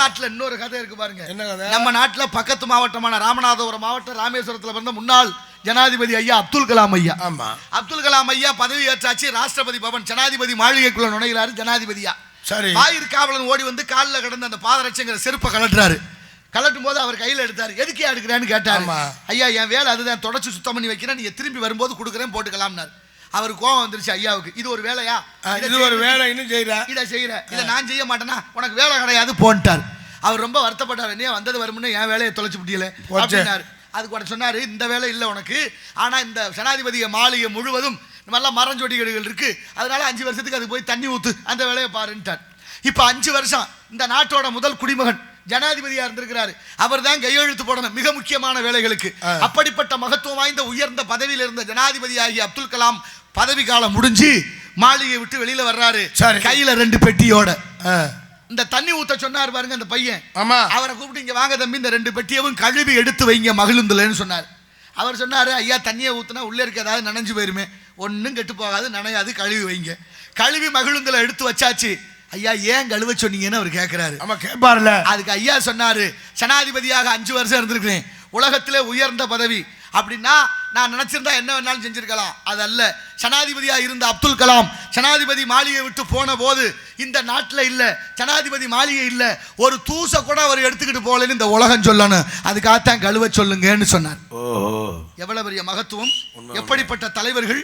வரலாற்றுல இன்னொரு கதை இருக்கு பாருங்க. என்ன கதை? நம்ம நாட்டுல பக்கத்து மாவட்டமான ராமநாதபுரம் மாவட்டம் ராமேஸ்வரத்துல பிறந்த முன்னாள் ஜனாதிபதி ஐயா அப்துல் கலாம் ஐயா. ஆமா, அப்துல் கலாம் ஐயா பதவி ஏற்றாச்சு. ராஷ்டிரபதி பவன் ஜனாதிபதி மாளிகைக்குள்ள நுழைகிறாரு ஜனாதிபதியா. சரி, வாயிறு காவலன் ஓடி வந்து காலில் கிடந்த அந்த பாதரட்சங்கிற செருப்பை கலட்டுறாரு. கலட்டும் போது அவர் கையில் எடுத்தாரு. எதுக்கே எடுக்கிறேன்னு கேட்டாரு. ஐயா என் வேலை அதுதான், தொடச்சு சுத்தம் பண்ணி வைக்கிறேன், நீங்க திரும்பி வரும்போது கொடுக்குறேன் போட்டுக்கலாம்னாரு. அவருக்கு கோவம் வந்துருச்சு ஐயாவுக்கு. இது ஒரு வேலையா? இது ஒரு வேலை, இன்னும் செய்யற இதை செய்யற, இதை நான் செய்ய மாட்டேன்னா உனக்கு வேலை கிடையாது போன்ட்டார். அவர் ரொம்ப வருத்தப்பட்டார். என்ன வந்தது வரும்னு என் வேலையை தொலைச்சு விட்டியல அப்படின்னாரு. அதுக்கு உடனே சொன்னாரு, இந்த வேலை இல்லை உனக்கு, ஆனா இந்த ஜனாதிபதிய மாளிகை முழுவதும் நல்லா மரஞ்சொடிகள் இருக்கு, அதனால 5 வருஷத்துக்கு அது போய் தண்ணி ஊத்து, அந்த வேலையை பாருன்ட்டார். இப்ப 5 வருஷம் இந்த நாட்டோட முதல் குடிமகன் ஜனாதிபதியா இருந்திருக்கிறாரு. அவர் தான் கையெழுத்து போடணும் மிக முக்கியமான வேலைகளுக்கு. அப்படிப்பட்ட மகத்துவம் வாய்ந்த உயர்ந்த பதவியில் இருந்த ஜனாதிபதி ஆகிய அப்துல் கலாம் பதவி காலம் முடிஞ்சு மாளிகை விட்டு வெளியில வர்றாரு. கையில 2 பெட்டியோட. இந்த தண்ணி ஊத்த சொன்னார் பாருங்க அந்த பையன். அவரை கூப்பிட்டு இங்க வாங்க தம்பி, இந்த 2 பெட்டியவும் கழுவி எடுத்து வைங்க மகிழுந்துலன்னு சொன்னார். அவர் சொன்னாரு, ஐயா தண்ணியை ஊத்துனா உள்ள இருக்க ஏதாவது நனைஞ்சு போயிருமே, ஒன்னும் கெட்டு போகாது, நனையாது, கழுவி வைங்க. கழுவி மகிழுந்துல எடுத்து வச்சாச்சு. ஐயா ஏன் கழுவ சொன்னீங்கன்னு அவர் கேட்கிறாரு. ஆமா கேட்பார்ல. அதுக்கு ஐயா சொன்னாரு, ஜனாதிபதியாக 5 வருஷம் இருந்திருக்கிறேன், உலகத்திலே உயர்ந்த பதவி, அப்படின்னா நான் நினைச்சிருந்தா என்ன வேணாலும் செஞ்சிருக்கலாம். அதல்ல, ஜனாதிபதியா இருந்த அப்துல் கலாம் ஜனாதிபதி மாளிகை விட்டு போன போது இந்த நாட்டில் இல்ல, ஜனாதிபதி மாளிகை இல்ல, ஒரு தூச கூட அவர் எடுத்துக்கிட்டு போகலன்னு இந்த உலகம் சொல்லணும், அதுக்காகத்தான் கழுவ சொல்லுங்கன்னு சொன்னார். எவ்வளவு பெரிய மகத்துவம், எப்படிப்பட்ட தலைவர்கள்.